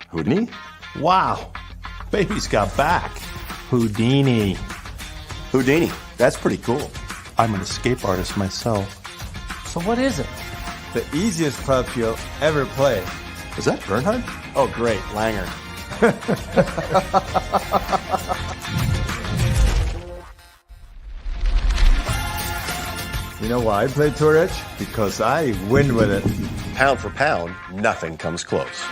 Houdini? Wow. Baby's got back. Houdini. Houdini. That's pretty cool. I'm an escape artist myself. So what is it? The easiest club you'll ever play. Is that Bernhard? Oh, great. Langer. You know why I play Tour Edge? Because I win with it. Pound for pound, nothing comes close.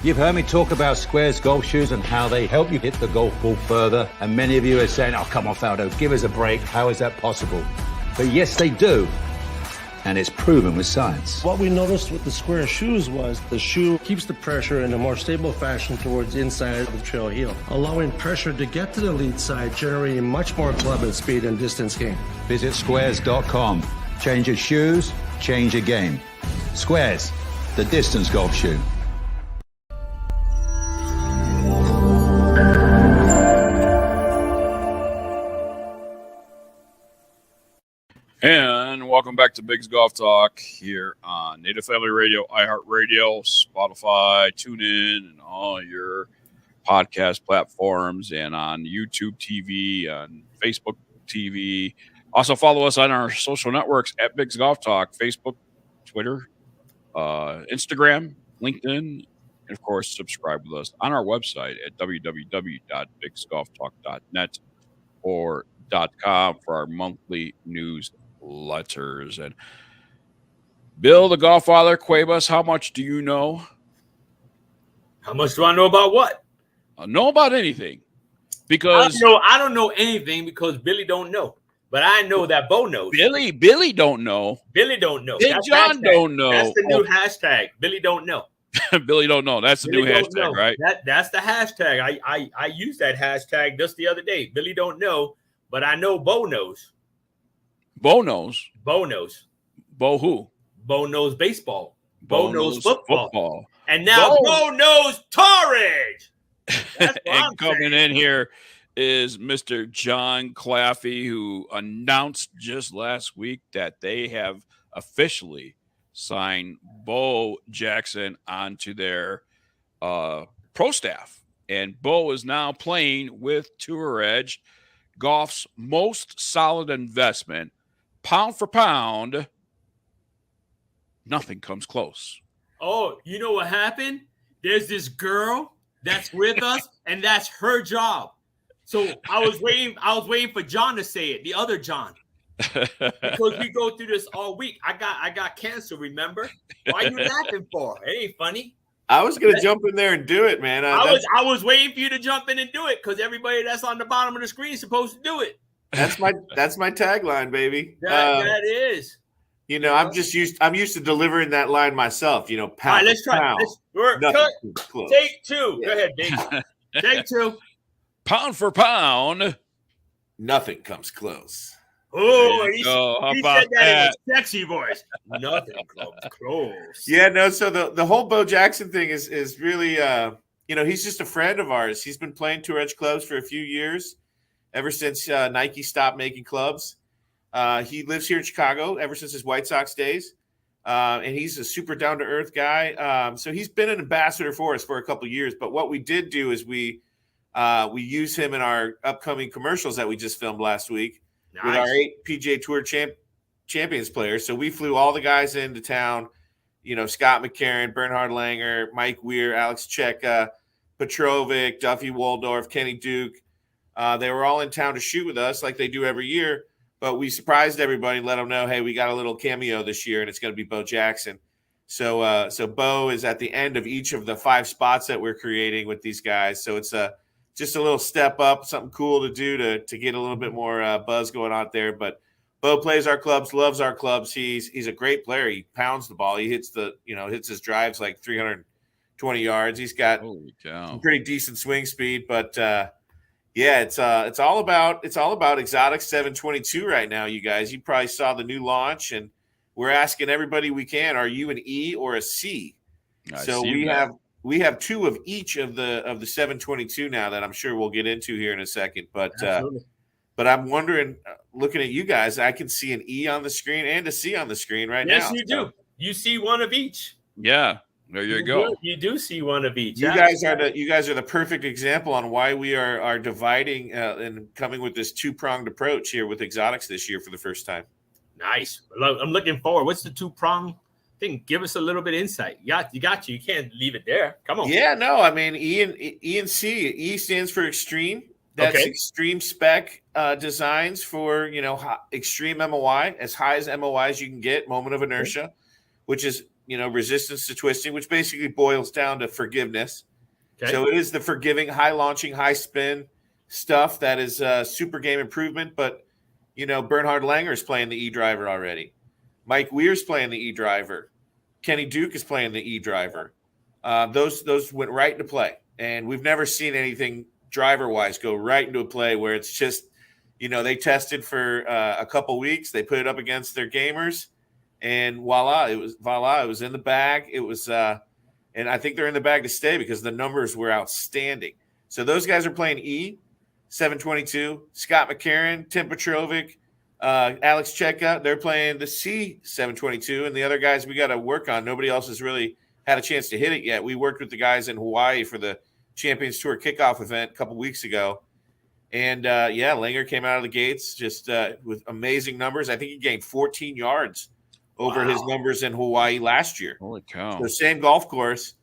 You've heard me talk about Squares golf shoes and how they help you hit the golf ball further. And many of you are saying, oh, come on, Faldo, give us a break. How is that possible? But yes, they do. And it's proven with science. What we noticed with the Square shoes was the shoe keeps the pressure in a more stable fashion towards the inside of the trail heel, allowing pressure to get to the lead side, generating much more club and speed and distance gain. Visit squares.com. Change your shoes, change your game. Squares, the distance golf shoe. And welcome back to Big's Golf Talk here on Native Family Radio, iHeartRadio, Spotify, TuneIn, and all your podcast platforms, and on YouTube TV, on Facebook TV. Also follow us on our social networks at Big's Golf Talk, Facebook, Twitter, Instagram, LinkedIn, and of course, subscribe with us on our website at www.bigsgolftalk.net or .com for our monthly news letters. And Bill, the Golf Father, Cuevas, how much do you know? How much do I know about what? Know about anything? Because I don't know anything because Billy don't know. But I know that Bo knows. Billy don't know. Billy don't know. Big John don't know. That's the new hashtag. Billy don't know. Billy don't know. That's the Billy new hashtag, know. right? That's the hashtag. I used that hashtag just the other day. Billy don't know, but I know Bo knows. Bo knows. Bo knows. Bo who? Bo knows baseball. Bo knows football. And now Bo knows Torridge. And coming in here is Mr. Jon Claffey, who announced just last week that they have officially signed Bo Jackson onto their pro staff. And Bo is now playing with Tour Edge, golf's most solid investment. Pound for pound, nothing comes close. Oh, you know what happened? There's this girl that's with us, and that's her job. So I was waiting for John to say it, the other John. Because we go through this all week. I got cancer, remember? Why are you laughing for? It ain't funny. I was gonna jump in there and do it, man. I was waiting for you to jump in and do it because everybody that's on the bottom of the screen is supposed to do it. That's my tagline, baby. That is. You know, I'm used to delivering that line myself. You know, pound. All right, let's try. Pound, Take two. Yeah. Go ahead, Big. Take two. Pound for pound, nothing comes close. Oh, he said that in a sexy voice. Nothing comes close. Yeah, no. So the whole Bo Jackson thing is really, you know, he's just a friend of ours. He's been playing Tour Edge clubs for a few years, ever since Nike stopped making clubs. He lives here in Chicago ever since his White Sox days, and he's a super down-to-earth guy. So he's been an ambassador for us for a couple of years. But what we did do is we use him in our upcoming commercials that we just filmed last week. Nice. With our 8 PGA Tour Champions players. So we flew all the guys into town, you know, Scott McCarron, Bernhard Langer, Mike Weir, Alex Cheka, Petrovic, Duffy Waldorf, Kenny Duke. They were all in town to shoot with us like they do every year, but we surprised everybody and let them know, hey, we got a little cameo this year, and it's going to be Bo Jackson. So Bo is at the end of each of the 5 spots that we're creating with these guys. So it's just a little step up, something cool to do to get a little bit more buzz going on there. But Bo plays our clubs, loves our clubs. He's a great player. He pounds the ball. He hits his drives like 320 yards. He's got some pretty decent swing speed. But yeah, it's all about Exotic 722 right now, you guys. You probably saw the new launch, and we're asking everybody we can, are you an E or a C? So we have we have two of each of the 722 now that I'm sure we'll get into here in a second. But I'm wondering, looking at you guys, I can see an E on the screen and a C on the screen right now. Yes, you do. You see one of each. Yeah, there you go. You do see one of each. You guys are the perfect example on why we are dividing and coming with this two-pronged approach here with exotics this year for the first time. Nice. I'm looking forward. What's the two-pronged thing? Give us a little bit of insight. You got you. You can't leave it there. Come on. Yeah, no, I mean E and C. E stands for extreme. That's extreme spec designs for extreme MOI, as high as MOI as you can get, moment of inertia, which is resistance to twisting, which basically boils down to forgiveness. So it is the forgiving, high launching, high spin stuff that is super game improvement. But Bernhard Langer is playing the E driver already. Mike Weir's playing the E driver. Kenny Duke is playing the E driver. Those went right into play, and we've never seen anything driver-wise go right into a play where it's just, they tested for a couple weeks, they put it up against their gamers, and voila, it was in the bag. It was, and I think they're in the bag to stay because the numbers were outstanding. So those guys are playing E, 722. Scott McCarron, Tim Petrovic, Alex Cheka, they're playing the C 722, and the other guys we got to work on. Nobody else has really had a chance to hit it yet. We worked with the guys in Hawaii for the Champions Tour kickoff event a couple weeks ago. And Langer came out of the gates just with amazing numbers. I think he gained 14 yards over his numbers in Hawaii last year. Holy cow. So same golf course.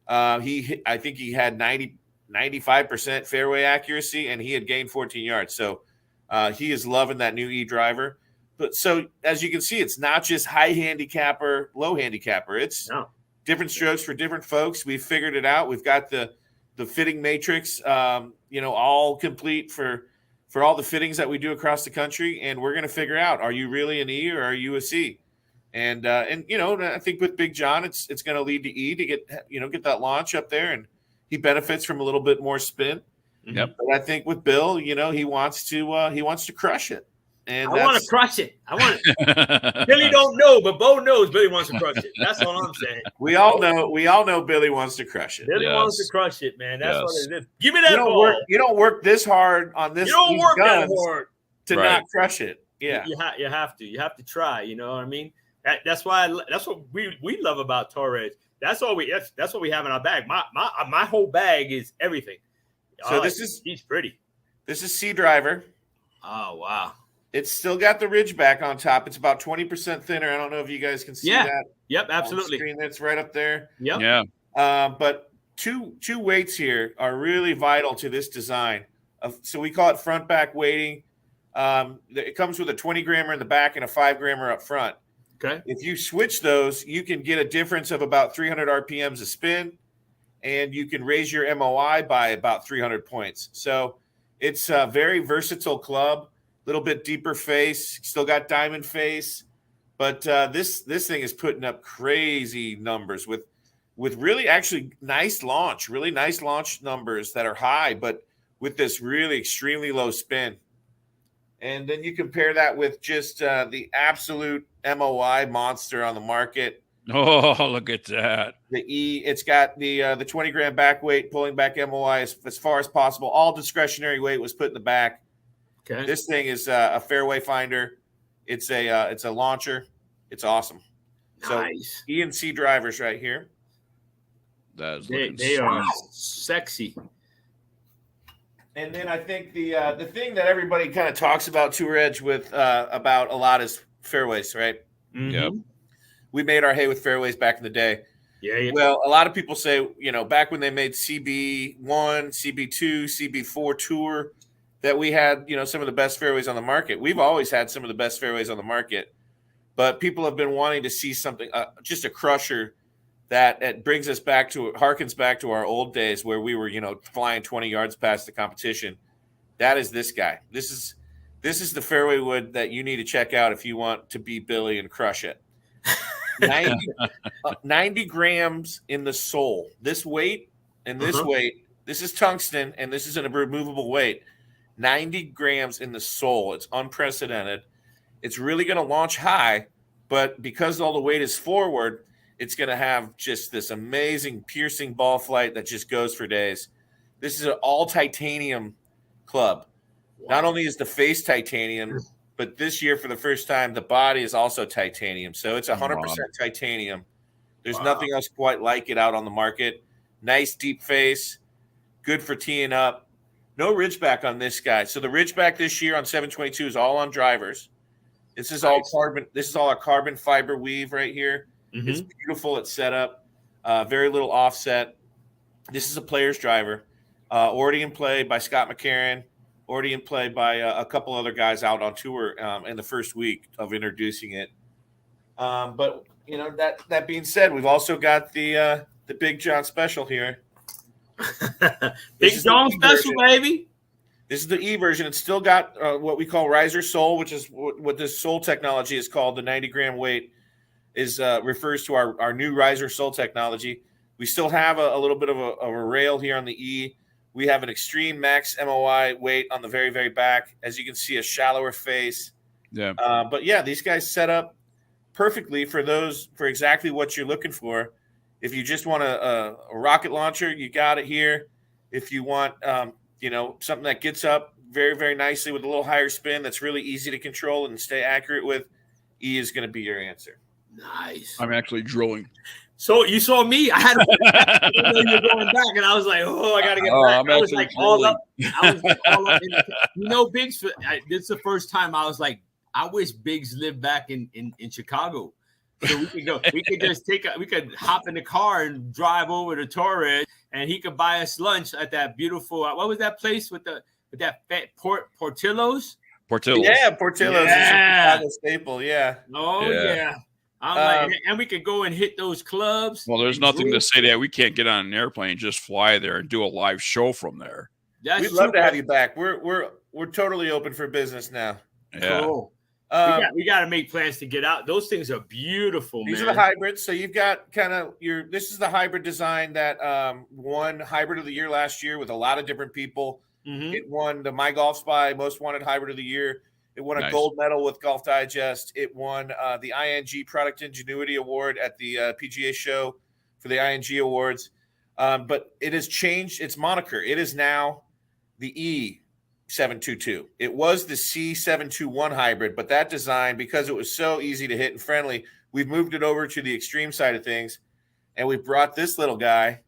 I think he had 95% fairway accuracy, and he had gained 14 yards. So he is loving that new E driver. But so as you can see, it's not just high handicapper, low handicapper. It's different strokes for different folks. We've figured it out. We've got the fitting matrix, all complete for all the fittings that we do across the country. And we're going to figure out, are you really an E or are you a C? And I think with Big John, it's going to lead to E to get that launch up there. And he benefits from a little bit more spin. Yep. But I think with Bill, he wants to crush it. And I want to crush it. I want it. Billy don't know, but Bo knows Billy wants to crush it. That's all I'm saying. We all know Billy wants to crush it. Billy wants to crush it, man. That's what it is. Give me that ball. You don't work this hard on this. You don't work that hard to not crush it. Yeah, you have to. You have to try. You know what I mean? That's what we love about Torres. That's what we have in our bag. My whole bag is everything. So he's pretty. This is C driver. Oh wow. It's still got the ridge back on top. It's about 20% thinner. I don't know if you guys can see that. Yep, absolutely. Screen that's right up there. Yep. Yeah. But two weights here are really vital to this design. So we call it front back weighting. It comes with a 20 grammer in the back and a 5 grammer up front. Okay. If you switch those, you can get a difference of about 300 RPMs a spin, and you can raise your MOI by about 300 points. So it's a very versatile club. Little bit deeper face, still got diamond face, but this thing is putting up crazy numbers with really actually really nice launch numbers that are high, but with this really extremely low spin. And then you compare that with just the absolute MOI monster on the market. Oh, look at that. The E, it's got the 20 gram back weight, pulling back MOI as far as possible. All discretionary weight was put in the back. Okay. This thing is a fairway finder. It's a launcher. It's awesome. Nice. So E and C drivers right here. They are sexy. And then I think the thing that everybody kind of talks about Tour Edge with about a lot is fairways, right? Mm-hmm. Yep. We made our hay with fairways back in the day. Yeah. Well, a lot of people say, back when they made CB1, CB2, CB4 Tour, that we had, some of the best fairways on the market. We've always had some of the best fairways on the market, but people have been wanting to see something, just a crusher that harkens back to our old days where we were, flying 20 yards past the competition. That is this guy. This is the fairway wood that you need to check out if you want to beat Billy and crush it. 90 grams in the sole. This weight and this weight, this is tungsten, and this is a removable weight. 90 grams in the sole. It's unprecedented. It's really going to launch high, but because all the weight is forward, It's going to have just this amazing piercing ball flight that just goes for days. This is an all titanium club. Wow. Not only is the face titanium, but this year for the first time, the body is also titanium. So it's 100% titanium. There's nothing else quite like it out on the market. Nice deep face, good for teeing up. No ridgeback on this guy. So the ridgeback this year on 722 is all on drivers. This is all carbon. This is all a carbon fiber weave right here. Mm-hmm. It's beautiful. It's set up. Very little offset. This is a player's driver. Already in play by Scott McCarron. Already in play by a couple other guys out on tour in the first week of introducing it. But you know, that being said, we've also got the Big John special here. Big John special, baby. This is the E version. It's still got what we call riser sole, which is what this sole technology is called. The 90-gram weight is refers to our new riser sole technology. We still have a little bit of a rail here on the E. We have an extreme max MOI weight on the very, very back. As you can see, a shallower face. Yeah. But yeah, these guys set up perfectly for exactly what you're looking for. If you just want a rocket launcher, you got it here. If you want, something that gets up very, very nicely with a little higher spin that's really easy to control and stay accurate with, E is going to be your answer. Nice. I'm actually drilling. So you saw me. I had you're going back, and I was like, "Oh, I got to get back." I was like all up. Biggs. This is the first time I was like, "I wish Biggs lived back in Chicago, so we could go. We could just we could hop in the car and drive over to Torres, and he could buy us lunch at that beautiful. What was that place with that fat Portillo's? Portillo's. Yeah, Portillo's. Yeah. Is a staple. Yeah. Oh yeah. I'm like, and we could go and hit those clubs. Well, there's nothing to say that we can't get on an airplane, just fly there and do a live show from there. We'd love to have you back. We're totally open for business now. Yeah. Cool. We got to make plans to get out. Those things are beautiful. These are the hybrids. So you've got this is the hybrid design that won Hybrid of the Year last year with a lot of different people. Mm-hmm. It won the My Golf Spy Most Wanted Hybrid of the Year. It won a gold medal with Golf Digest. It won the ING Product Ingenuity Award at the PGA show for the ING Awards. But it has changed its moniker. It is now the E722. It was the C721 hybrid, but that design, because it was so easy to hit and friendly, we've moved it over to the extreme side of things, and we brought this little guy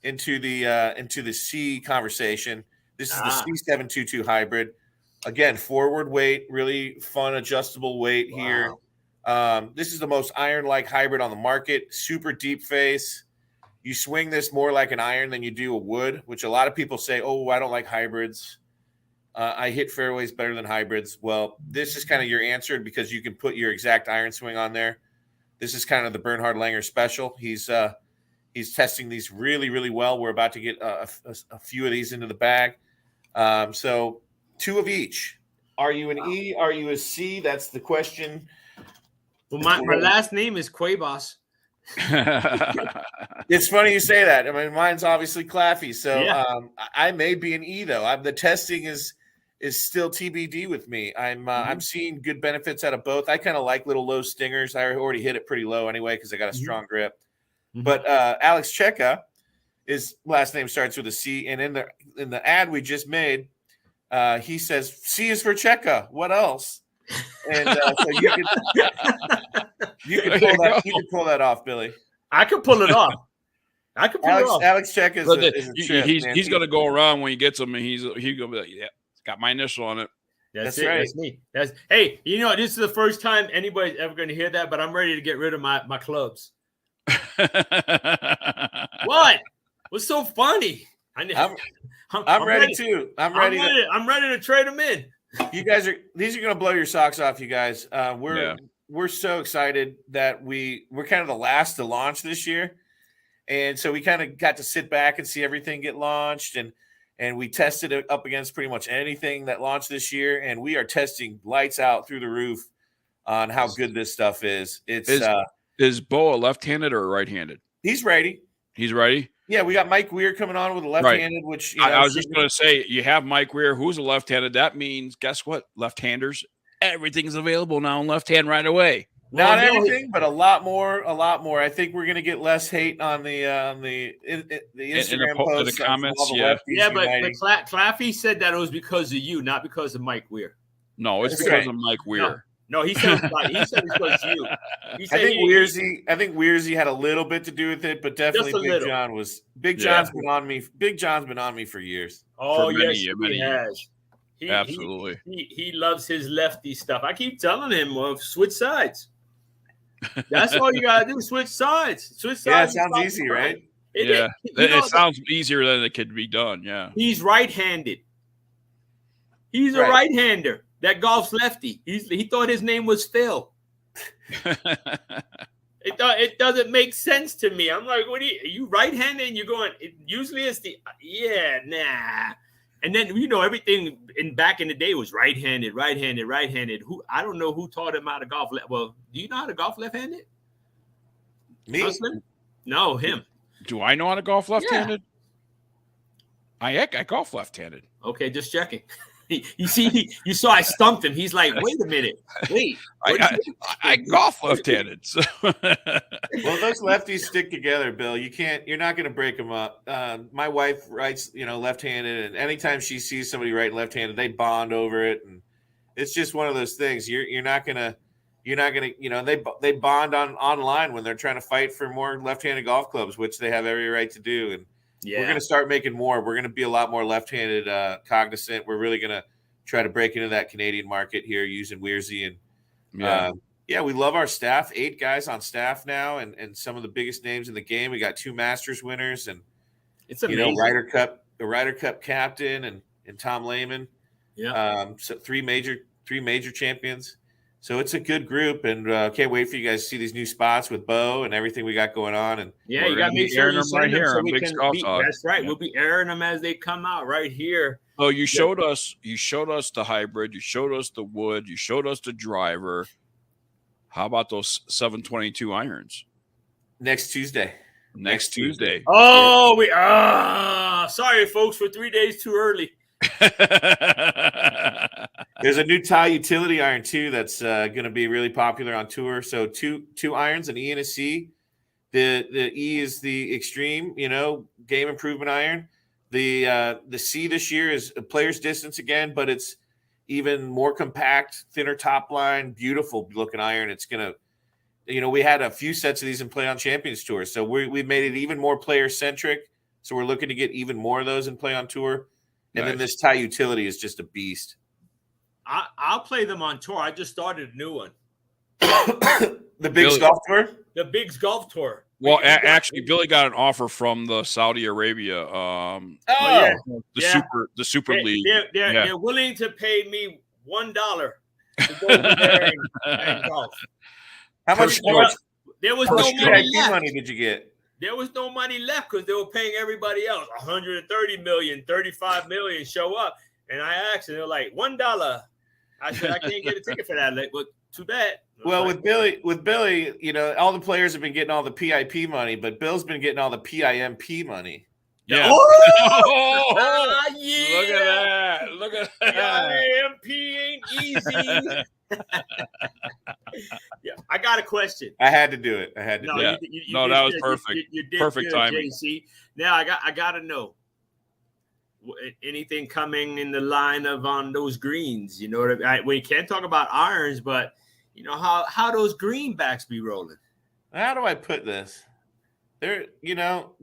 into the C conversation. This is the C722 hybrid. Again, forward weight, really fun adjustable weight here. This is the most iron-like hybrid on the market. Super deep face. You swing this more like an iron than you do a wood, which a lot of people say, oh, I don't like hybrids. I hit fairways better than hybrids. Well, this is kind of your answer because you can put your exact iron swing on there. This is kind of the Bernhard Langer special. He's testing these really, really well. We're about to get a few of these into the bag. So 2 of each. Are you an E? Are you a C? That's the question. Well, my last name is Cuevas. It's funny you say that. I mean, mine's obviously Claffey. So yeah. I may be an E, though. The testing is still TBD with me. I'm seeing good benefits out of both. I kind of like little low stingers. I already hit it pretty low anyway because I got a strong grip. Mm-hmm. But Alex Cheka, his last name starts with a C. And in the ad we just made, he says, C is for Cheka. What else? And so you can pull that off, Billy. I can pull it off. Alex Cheka is a trip, he's going to go around when he gets them, and he's going to be like, yeah, it's got my initial on it. That's it. Right. That's me. Hey, this is the first time anybody's ever going to hear that, but I'm ready to get rid of my clubs. What? What's so funny? I'm ready too. I'm ready to trade them in. These are going to blow your socks off, you guys. We're so excited that we're kind of the last to launch this year. And so we kind of got to sit back and see everything get launched, and we tested it up against pretty much anything that launched this year, and we are testing lights out through the roof on how good this stuff is. Is Bo a left-handed or a right-handed? He's righty. He's righty? Yeah, we got Mike Weir coming on with a left-handed, which I was just going to say, you have Mike Weir, who's a left-handed. That means, guess what, left-handers? Everything's available now in left-hand right away. Not Well, no, everything, but a lot more. I think we're gonna get less hate on the Instagram in the posts comments. from all the Yeah, lefties Yeah, but uniting. Claffey said that it was because of you, not because of Mike Weir. no, it's That's because right. of Mike Weir. No, he said it's because of you. He I said think Weirzy had a little bit to do with it, but definitely Just a little. Big Yeah. John's been on me. Big John's been on me for years. Oh, For many, yes, many he years. has. Absolutely. He loves his lefty stuff. I keep telling him, switch sides. That's all you gotta do. Switch sides. Switch sides. Yeah, it sounds easy, right? Yeah, it sounds easier than it could be done. Yeah, he's right-handed. He's a Right. right-hander that golfs lefty. He thought his name was Phil. It doesn't make sense to me. I'm like, what are you right-handed? And you're going. Usually it's nah. And then everything back in the day was right-handed. Who I don't know who taught him how to golf. Well, do you know how to golf left-handed? Me? Husband? No, him. do I know how to golf left-handed? I golf left-handed. Okay, just checking. You saw I stumped him. He's like, wait a minute, wait. I golf left-handed. So. Well, those lefties stick together, Bill. You're not going to break them up. My wife writes, left-handed, and anytime she sees somebody writing left-handed, they bond over it, and it's just one of those things. You're not gonna, they bond online when they're trying to fight for more left-handed golf clubs, which they have every right to do, and. Yeah. We're going to start making more. We're going to be a lot more left-handed cognizant. We're really going to try to break into that Canadian market here using Weirzy. And we love our staff. 8 guys on staff now and some of the biggest names in the game. We got 2 Masters winners and, it's amazing. the Ryder Cup captain and Tom Lehman. Yeah. So 3 major champions. So it's a good group, and can't wait for you guys to see these new spots with Bo and everything we got going on. And yeah, you got to make sure airing you them send right them here so on we Big can Golf be, Talk. that's right. Yeah. We'll be airing them as they come out right here. So you showed us the hybrid, you showed us the wood, you showed us the driver. How about those 722 irons? next Tuesday. Next Tuesday. Oh, sorry, folks, for 3 days too early. There's a new Thai utility iron too that's going to be really popular on tour. So two irons, an E and a C. The E is the extreme, game improvement iron. The C this year is a player's distance again, but it's even more compact, thinner top line, beautiful looking iron. It's gonna, we had a few sets of these in Play on Champions Tour, so we've made it even more player centric. So we're looking to get even more of those in Play on Tour. And then this Thai utility is just a beast. I'll play them on tour. I just started a new one. The Biggs Golf Tour? The Biggs Golf Tour. Well, actually, Billy got an offer from the Saudi Arabia, yeah. the Super League. They're willing to pay me $1 to go over there and golf. How much? There was How no much money VIP left. money did you get? There was no money left because they were paying everybody else 130 million, 35 million show up. And I asked, and they're like, $1. I said, I can't get a ticket for that. Like, well, too bad. Well, with Billy, all the players have been getting all the PIP money, but Bill's been getting all the PIMP money. Yeah. Oh, yeah. Look at that. Look at that. PIMP ain't easy. Yeah, I got a question. I had to do it. I had to. No, do it. you No, did that was good. perfect. You did Perfect good, timing. JC. Now I got to know anything coming in the line of on those greens. We can't talk about irons, but how those greenbacks be rolling. How do I put this? There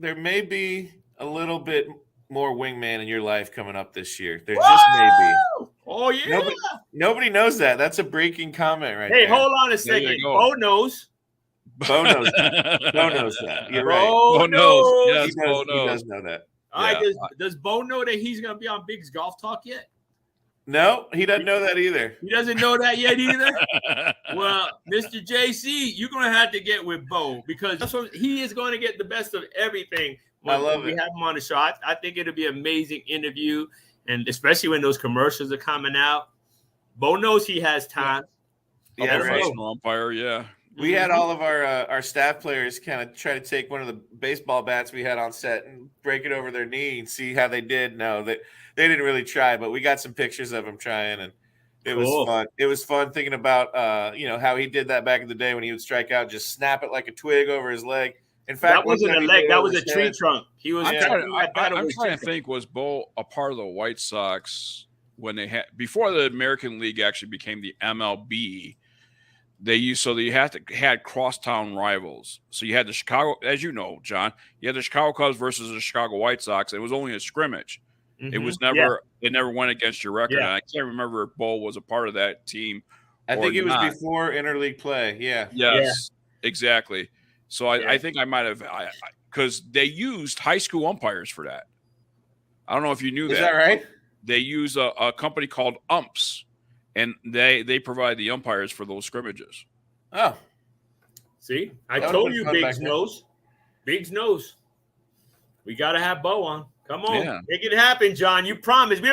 may be a little bit more wingman in your life coming up this year. There just may be. Oh yeah. Nobody knows that. That's a breaking comment right there. Hey, hold on a There second. you go. Bo knows. Bo knows that. Bo knows that. You're right. Bo knows. Yes, He Bo knows. does know that. All right, Yeah. does Bo know that he's going to be on Big's Golf Talk yet? No, he doesn't know that either. He doesn't know that yet either? Well, Mr. JC, you're going to have to get with Bo because he is going to get the best of everything when we have him on the show. I think it'll be an amazing interview, and especially when those commercials are coming out. Bo knows he has time. Yeah, right. Professional umpire, yeah. We had all of our staff players kind of try to take one of the baseball bats we had on set and break it over their knee and see how they did. No, they didn't really try, but we got some pictures of them trying, and It was Cool. fun. It was fun thinking about how he did that back in the day when he would strike out, just snap it like a twig over his leg. In fact, That wasn't a leg. That was a tree trunk. He was. I'm he had that over trying his to tree trunk. think, was Bo a part of the White Sox when they had before the American League actually became the MLB? They had crosstown rivals. So you had the Chicago, as you know, John, you had the Chicago Cubs versus the Chicago White Sox. It was only a scrimmage. It was never it never went against your record. Yeah. And I can't remember if Bo was a part of that team. I think it was not. before interleague play. Yeah. Yes, exactly. So I think I might have because they used high school umpires for that. I don't know if you knew that. Is that right? They use a company called Umps, and they provide the umpires for those scrimmages. Oh, See, I That told would've you, been fun back Biggs then. knows. Biggs knows. We got to have Bo on. Come on, Yeah. make it happen, John. You promised.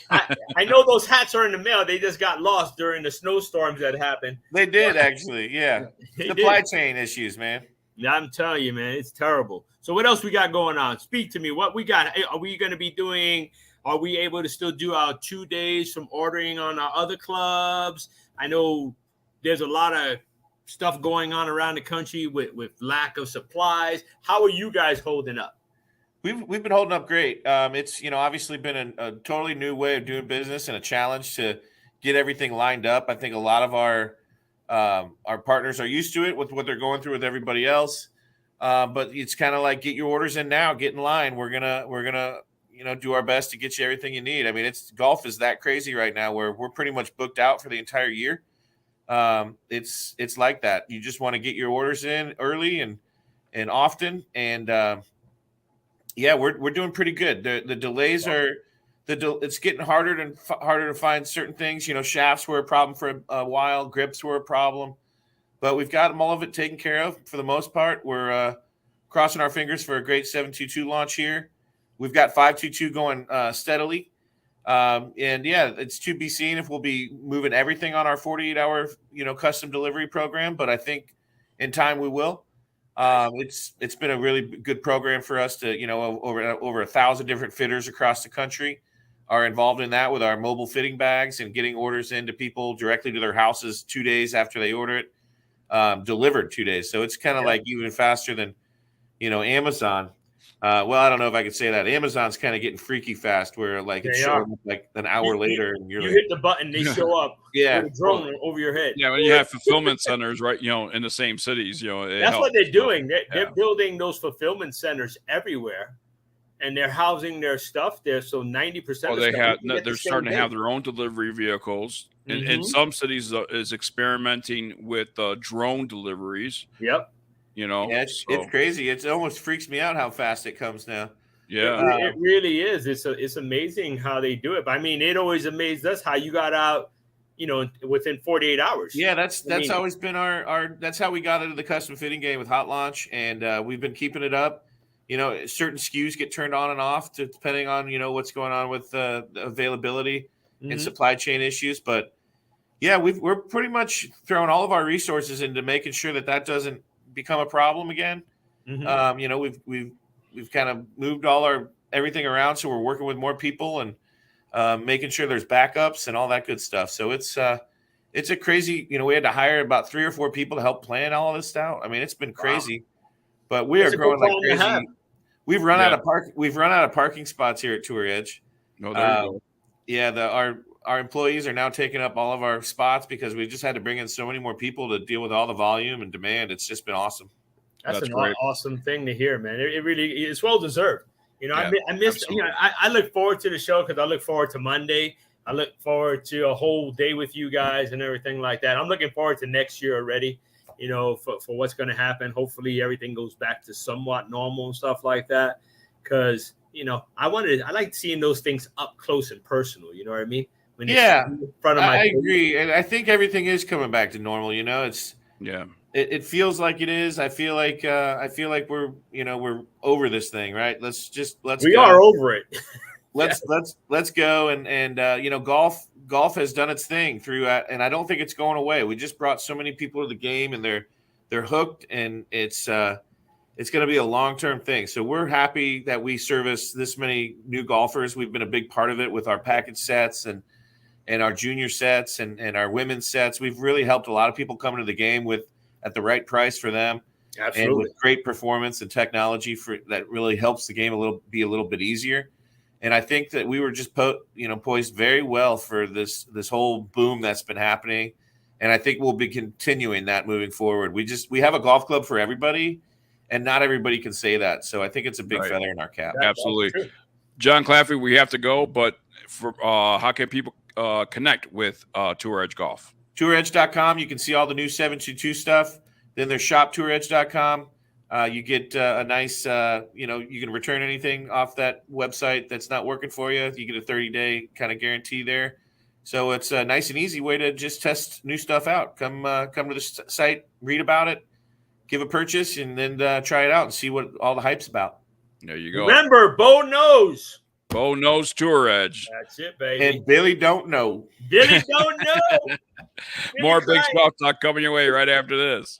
I know those hats are in the mail. They just got lost during the snowstorms that happened. they did actually. Yeah. They Supply did. chain issues, man. I'm telling you, man, it's terrible. So what else we got going on? Speak to me. What we got? Are we going to be doing? Are we able to still do our 2 days from ordering on our other clubs? I know there's a lot of stuff going on around the country with lack of supplies. How are you guys holding up? We've been holding up great. It's obviously been a totally new way of doing business and a challenge to get everything lined up. I think a lot of our partners are used to it with what they're going through with everybody else. But it's kind of like get your orders in now, get in line. We're gonna do our best to get you everything you need. I mean, golf is that crazy right now where we're pretty much booked out for the entire year. It's like that. You just want to get your orders in early and often and. Yeah, we're doing pretty good. The delays are it's getting harder to find certain things. Shafts were a problem for a while, grips were a problem, but we've got all of it taken care of for the most part. We're crossing our fingers for a great 722 launch here. We've got 522 going steadily, and yeah, it's to be seen if we'll be moving everything on our 48-hour custom delivery program. But I think in time we will. It's been a really good program for us to, over 1,000 different fitters across the country are involved in that with our mobile fitting bags and getting orders into people directly to their houses 2 days after they order it, delivered 2 days. So it's kind of like even faster than, Amazon. Well, I don't know if I could say that. Amazon's kind of getting freaky fast where it's showing up like an hour later and you hit the button, they show up. Yeah. With a drone over your head. Yeah, when you have fulfillment centers, right? In the same cities, That's what they're doing. They're building those fulfillment centers everywhere, and they're housing their stuff there. So 90%. They're starting to have their own delivery vehicles, and some cities is experimenting with drone deliveries. Yep. Yeah, it's crazy. It almost freaks me out how fast it comes now. Yeah, it really is. It's amazing how they do it. But I mean, it always amazed us how you got out, within 48 hours. Yeah, that's always been our. That's how we got into the custom fitting game with Hot Launch, and we've been keeping it up. Certain SKUs get turned on and off depending on what's going on with the availability and supply chain issues. But yeah, we're pretty much throwing all of our resources into making sure that doesn't become a problem again. We've kind of moved everything around, so we're working with more people and making sure there's backups and all that good stuff. So it's a crazy. We had to hire about 3 or 4 people to help plan all of this out. I mean, it's been crazy, but we are growing like crazy. We've run out of parking spots here at Tour Edge. No, there you go. Yeah, our employees are now taking up all of our spots because we just had to bring in so many more people to deal with all the volume and demand. It's just been awesome. That's an great. Awesome thing to hear, man. It really is well deserved. I missed. absolutely. I look forward to the show because I look forward to Monday. I look forward to a whole day with you guys and everything like that. I'm looking forward to next year already. For what's going to happen. Hopefully, everything goes back to somewhat normal and stuff like that. Because I like seeing those things up close and personal. You know what I mean? When in front of my I agree, and I think everything is coming back to normal. It feels like it is. I feel like we're we're over this thing, right? Let's we go. are over it. Let's go and golf has done its thing through and I don't think it's going away. We just brought so many people to the game and they're hooked and it's going to be a long-term thing. So we're happy that we service this many new golfers. We've been a big part of it with our package sets and and our junior sets and our women's sets. We've really helped a lot of people come into the game at the right price for them. Absolutely. And with great performance and technology that really helps the game be a little bit easier. And I think that we were just poised very well for this whole boom that's been happening. And I think we'll be continuing that moving forward. We have a golf club for everybody, and not everybody can say that. So I think it's a big feather in our cap. Absolutely. Jon Claffey, we have to go, but for how can people connect with Tour Edge Golf? TourEdge.com. You can see all the new 722 stuff. Then there's shoptouredge.com. You get a nice, you can return anything off that website that's not working for you. You get a 30-day kind of guarantee there. So it's a nice and easy way to just test new stuff out. Come to the site, read about it, give a purchase, and then try it out and see what all the hype's about. There you go. Remember, Bo knows. Bo knows Tour Edge. That's it, baby. And Billy don't know. Billy don't know. More big golf talk coming your way right after this.